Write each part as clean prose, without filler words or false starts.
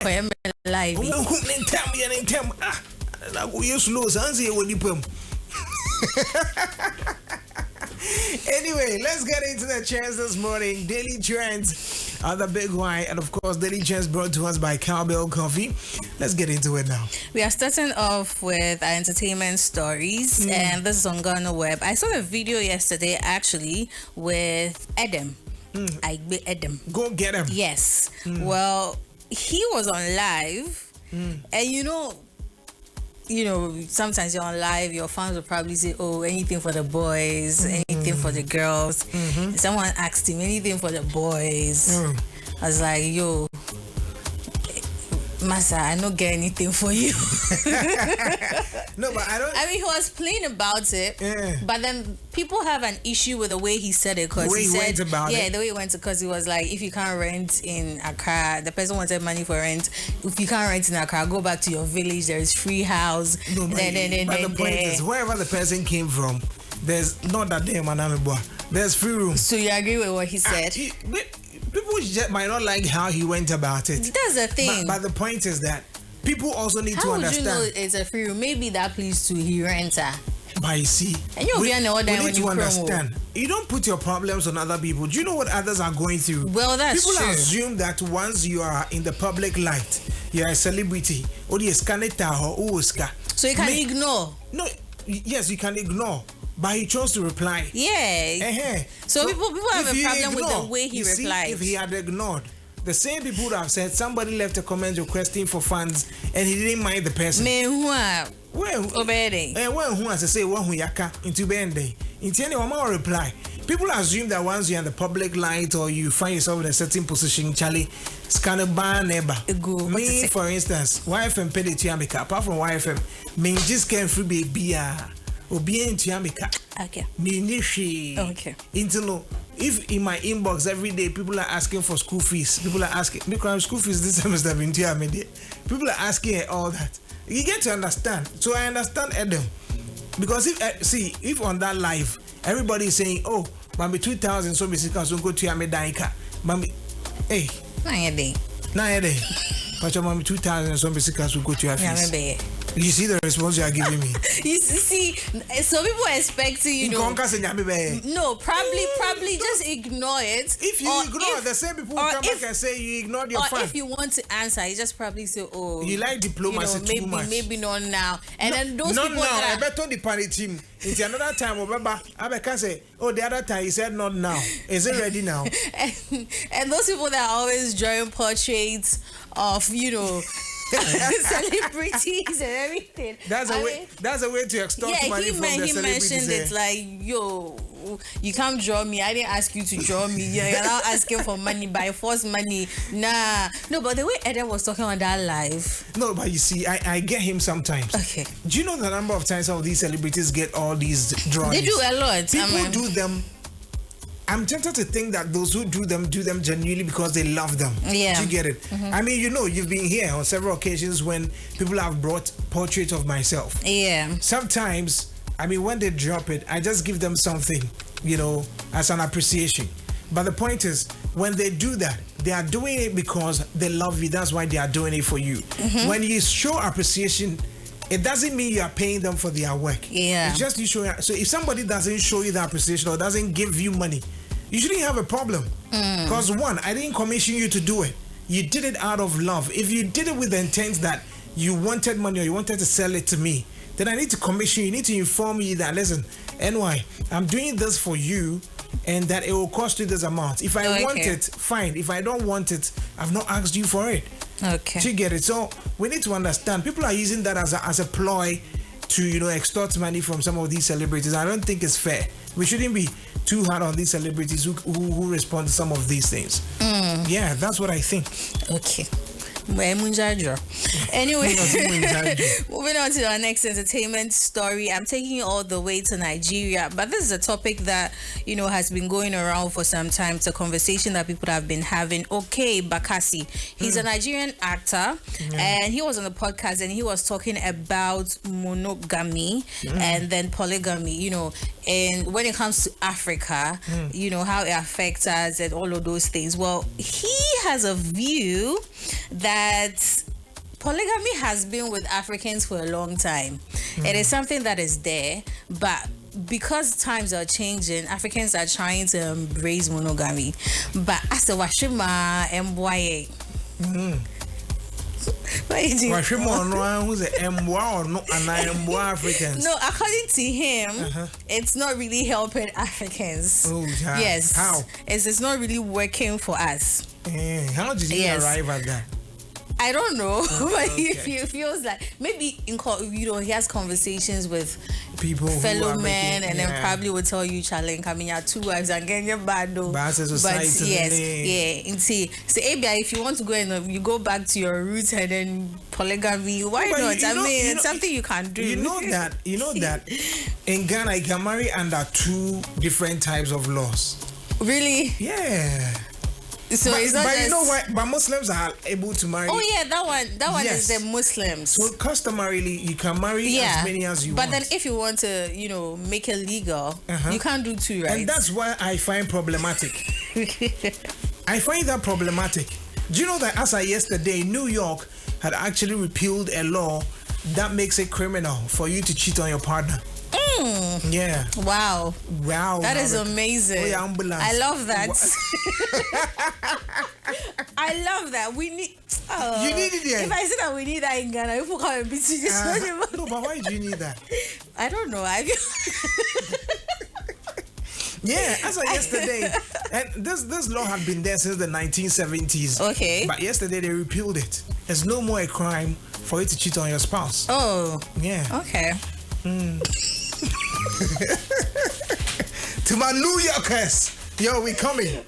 for him live. Anyway, let's get into the trends this morning. Daily trends are the big why, and of course, daily trends brought to us by Cowbell Coffee. Let's get into it now. We are starting off with our entertainment stories, and this is on Ghana Web. I saw a video yesterday, actually, with Adam. Adam. Go get him. Yes. Well, he was on live, and you know, sometimes you're on live, your fans will probably say, oh, anything for the boys, anything for the girls. Someone asked him, anything for the boys. I was like, yo, Masa, I don't get anything for you. No, but I mean, he was playing about it, but then people have an issue with the way he said it, because he said, the way he went, because he was like, if you can't rent in Accra, the person wanted money for rent. If you can't rent in Accra, go back to your village. There is free house. No, but the point is, wherever the person came from, there's not that damn Manamibwa. There's free room. So you agree with what he said? People just might not like how he went about it. That's the thing. But the point is that people also need to understand. How would you know it's a free room? Maybe that place to he renter. But you see, we need to understand. You don't put your problems on other people. Do you know what others are going through? Well, that's true. People assume that once you are in the public light, you're a celebrity. So you can ignore. No, yes, you can ignore. But he chose to reply. Yeah. So people have a problem with the way he replied. If he had ignored, the same people would have said somebody left a comment requesting for funds and he didn't mind the person. Who has to say who yaka into bende? Into anyone more reply. People assume that once you're in the public light or you find yourself in a certain position, Charlie, scan a bar neighbor. Me, for instance, YFM paid it to Yamika. Apart from YFM, me just came free baby. Okay. If in my inbox every day people are asking for school fees, because school fees this semester have been people are asking all that. You get to understand. So I understand Adam, because if on that live everybody is saying, oh, Mami 2000 so basically so go to Yamedaika, Mami, hey, na but your Mami 2000 so basically so go to your fees. You see the response you are giving me. You see, so people are expecting, no, probably just ignore it. If you ignore, the same people will come back and say you ignored your fan. If you want to answer, you just probably say, oh, you like diplomacy too much. Maybe not now. And then those people I better the party team. It's another time, remember, I can say, oh, the other time he said not now. Is it ready now? and those people that are always drawing portraits of, celebrities and everything. That's a way to extort money from the celebrities. He mentioned it like, yo, you can't draw me. I didn't ask you to draw me. You're now asking for money by force money. Nah. No, but the way Adam was talking on that live. No, but you see, I get him sometimes. Okay. Do you know the number of times some of these celebrities get all these drawings? They do a lot. People do them. I'm tempted to think that those who do them genuinely because they love them. Yeah. Do you get it? I mean, you've been here on several occasions when people have brought portraits of myself. Yeah. Sometimes, I mean, when they drop it, I just give them something, as an appreciation. But the point is, when they do that, they are doing it because they love you. That's why they are doing it for you. When you show appreciation, it doesn't mean you are paying them for their work. Yeah. It's just you show. So if somebody doesn't show you the appreciation or doesn't give you money, you shouldn't have a problem. Because one, I didn't commission you to do it. You did it out of love. If you did it with the intent that you wanted money or you wanted to sell it to me, then I need to commission you. You need to inform me that, listen, NY, I'm doing this for you and that it will cost you this amount. If I want it, fine. If I don't want it, I've not asked you for it. Okay. Do you get it? So we need to understand. People are using that as a ploy to, extort money from some of these celebrities. I don't think it's fair. We shouldn't be too hard on these celebrities who respond to some of these things. Yeah, that's what I think. Okay. Anyway, moving on to our next entertainment story. I'm taking you all the way to Nigeria, but this is a topic that has been going around for some time. It's a conversation that people have been having. Okay, Bakassi, he's a Nigerian actor, and he was on the podcast and he was talking about monogamy and then polygamy. and when it comes to Africa, you know, how it affects us and all of those things. Well, he has a view that polygamy has been with Africans for a long time. It is something that is there, but because times are changing, Africans are trying to embrace monogamy. But as a Washima MYA. Who's a MWA or no, and Africans? No, according to him, it's not really helping Africans. Oh, yeah. Yes. How? It's not really working for us. How did you arrive at that? I don't know, but he feels like maybe he has conversations with people, fellow men, and then probably will tell you, "Charlie, coming out 2 wives and getting your bad though." But yes, see, if you want to go and you go back to your roots and then polygamy, why not? It's something you can do. You know that in Ghana you can marry under 2 different types of laws. Really? Yeah. So it's not you know what? But Muslims are able to marry. Oh yeah, that one is the Muslims. So customarily, you can marry as many as you want. But then if you want to, make it legal, you can't do 2, right? And that's why I find problematic. I find that problematic. Do you know that as of yesterday, New York had actually repealed a law that makes it criminal for you to cheat on your partner? Yeah. Wow. That is amazing. Oh, yeah, ambulance. I love that. I love that. We need. You need it, yeah. If I say that we need that in Ghana, if we come and beat you, no, but why do you need that? I don't know. Yeah, as of yesterday, and this law had been there since the 1970s. Okay. But yesterday they repealed it. There's no more a crime for you to cheat on your spouse. Oh. Yeah. Okay. To my New Yorkers, yo, we coming.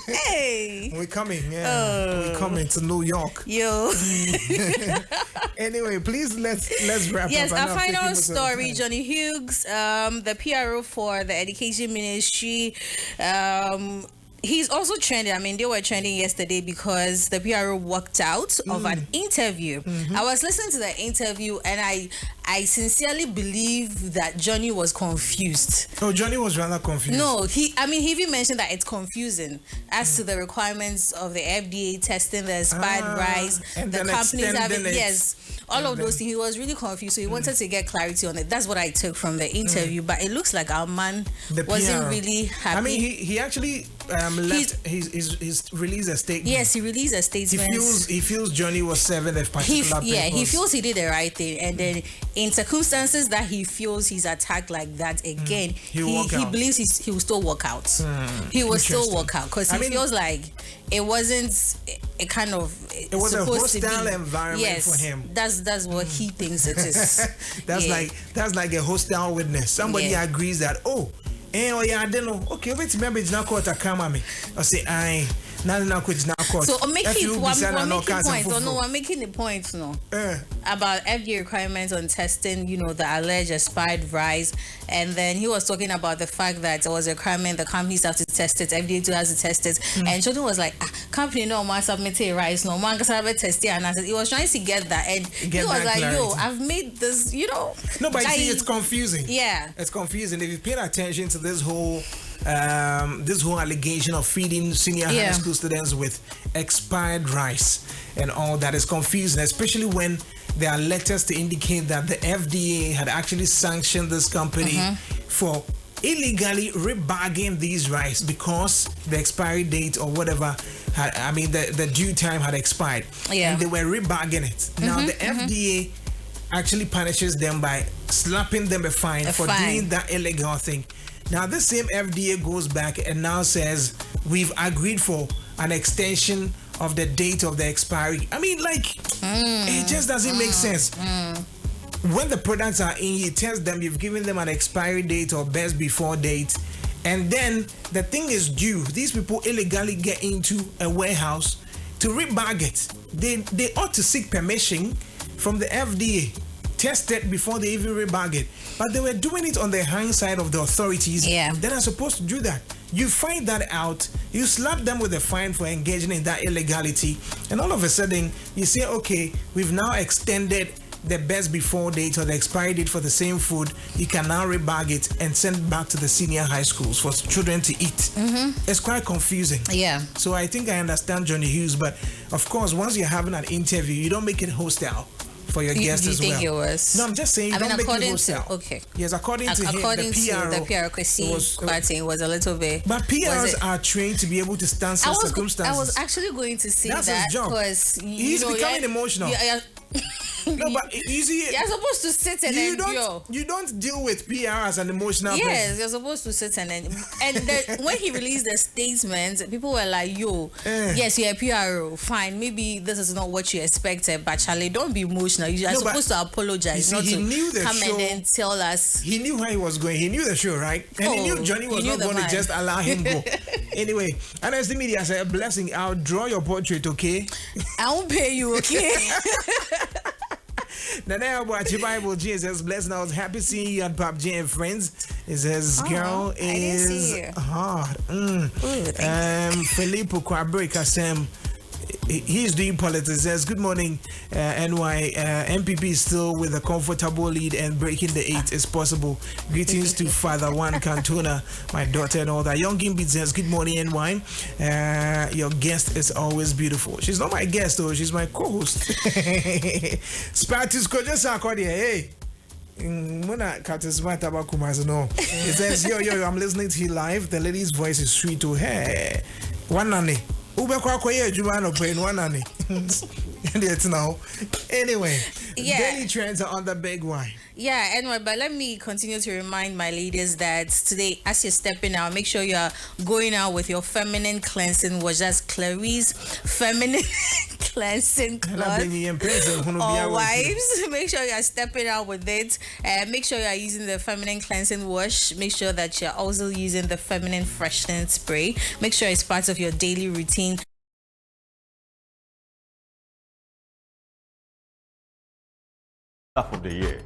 Hey, we coming. Yeah, we coming to New York. Yo. Anyway, please let's wrap up. Yes, our final story: Johnny Hughes, the PRO for the Education Ministry. He's also trending. I mean, they were trending yesterday because the PRO walked out of an interview. I was listening to the interview and I sincerely believe that Johnny was confused. Oh, Johnny was rather confused. No, he even mentioned that it's confusing as to the requirements of the FDA testing the expired rice, the companies having all of those things. He was really confused, so he wanted to get clarity on it. That's what I took from the interview. But it looks like our man wasn't really happy. I mean, he actually he's released a statement. Yes, he released a statement. He feels Johnny was serving a particular purpose. Yeah, he feels he did the right thing, and then in circumstances that he feels he's attacked like that again, he believes he will still walk out. He will still walk out because he feels like it wasn't a kind of. It was a hostile environment for him. That's what he thinks it is. That's like a hostile witness. Somebody agrees that I don't know. Okay, wait, maybe it's not called a camera. I say so I'm making the point about FDA requirements on testing, the alleged expired rice, and then he was talking about the fact that it was a requirement the companies have to test it, FDA too has to test it, and Jordan was like, company no man submit rice, no man can test it, and I said he was trying to get that, and he was like, clarity. I've made this, No, but see, it's confusing. Yeah, it's confusing if you pay attention to this whole allegation of feeding senior high school students with expired rice and all that is confusing, especially when there are letters to indicate that the FDA had actually sanctioned this company for illegally rebagging these rice because the expiry date or whatever the due time had expired, and they were rebagging it. Now the FDA actually punishes them by slapping them a fine for doing that illegal thing. Now, this same FDA goes back and now says, we've agreed for an extension of the date of the expiry. I mean, it just doesn't make sense. When the products are in, you test them, you've given them an expiry date or best before date, and then the thing is due. These people illegally get into a warehouse to rebag it. They ought to seek permission from the FDA. Test it before they even rebag it. But they were doing it on the hindsight of the authorities that are supposed to do that. You find that out, you slap them with a fine for engaging in that illegality, and all of a sudden you say, okay, we've now extended the best before date or the expiry date for the same food, you can now rebag it and send it back to the senior high schools for children to eat. It's quite confusing. Yeah. So I think I understand Johnny Hughes, but of course, once you're having an interview, you don't make it hostile for your guests as well. You think it was? No, I'm just saying. Don't make it hostile. Okay. Yes, according to him, the PRO, it was a little bit. But PRs are trained to be able to stand some circumstances. I was actually going to say that's that because he's becoming emotional. No, but you see, you're supposed to sit and endure. You don't deal with PR as an emotional person. Yes, you're supposed to sit and then when he released the statement, people were like, "Yo, yes, you're a PRO. Fine, maybe this is not what you expected, but Charlie, don't be emotional. You are supposed to apologize, not to come and then tell us." He knew where he was going. He knew the show, right? And he knew Johnny was not going to just allow him go. Anyway, and as the media said, a blessing. I'll draw your portrait, okay? I won't pay you, okay? Nana watch your Bible, Jesus blessing. I was happy seeing you at Pop J and friends. It says girl is hard. Filippo Kwabrika Sam. He's doing politics. Says good morning, NY. MPP is still with a comfortable lead and breaking the 8 is possible. Greetings to Father Juan Cantona, my daughter, and all that. Young Gimby says good morning, NY. Your guest is always beautiful. She's not my guest though. She's my co-host. Spartus Kojo Sarkodia. Hey. Mona Curtis Mataba Kumas no. It says yo, I'm listening to you live. The lady's voice is sweet to her. One nanny. Anyway, daily trends are on the big one. Yeah, anyway, but let me continue to remind my ladies that today, as you're stepping out, make sure you're going out with your feminine cleansing wash. That's Clarice feminine cleansing cloth. Or wives, make sure you're stepping out with it. Make sure you're using the feminine cleansing wash. Make sure that you're also using the feminine freshening spray. Make sure it's part of your daily routine. Of the year.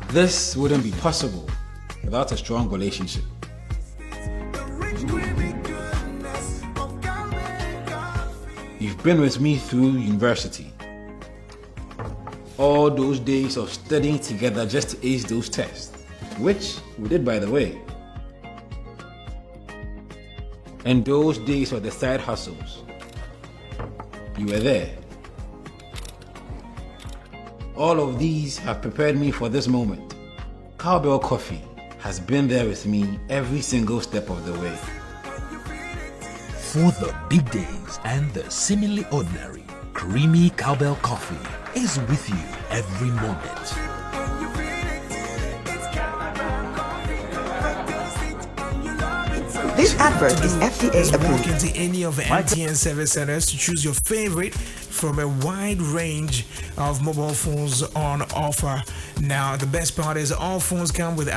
This wouldn't be possible without a strong relationship. You've been with me through university. All those days of studying together just to ace those tests, which we did, by the way. And those days of the side hustles. You were there. All of these have prepared me for this moment. Cowbell Coffee has been there with me every single step of the way. For the big days and the seemingly ordinary, creamy Cowbell Coffee is with you every moment. This advert is FDA approved. Walk into any of the MTN service centers to choose your favorite from a wide range of mobile phones on offer. Now, the best part is all phones come with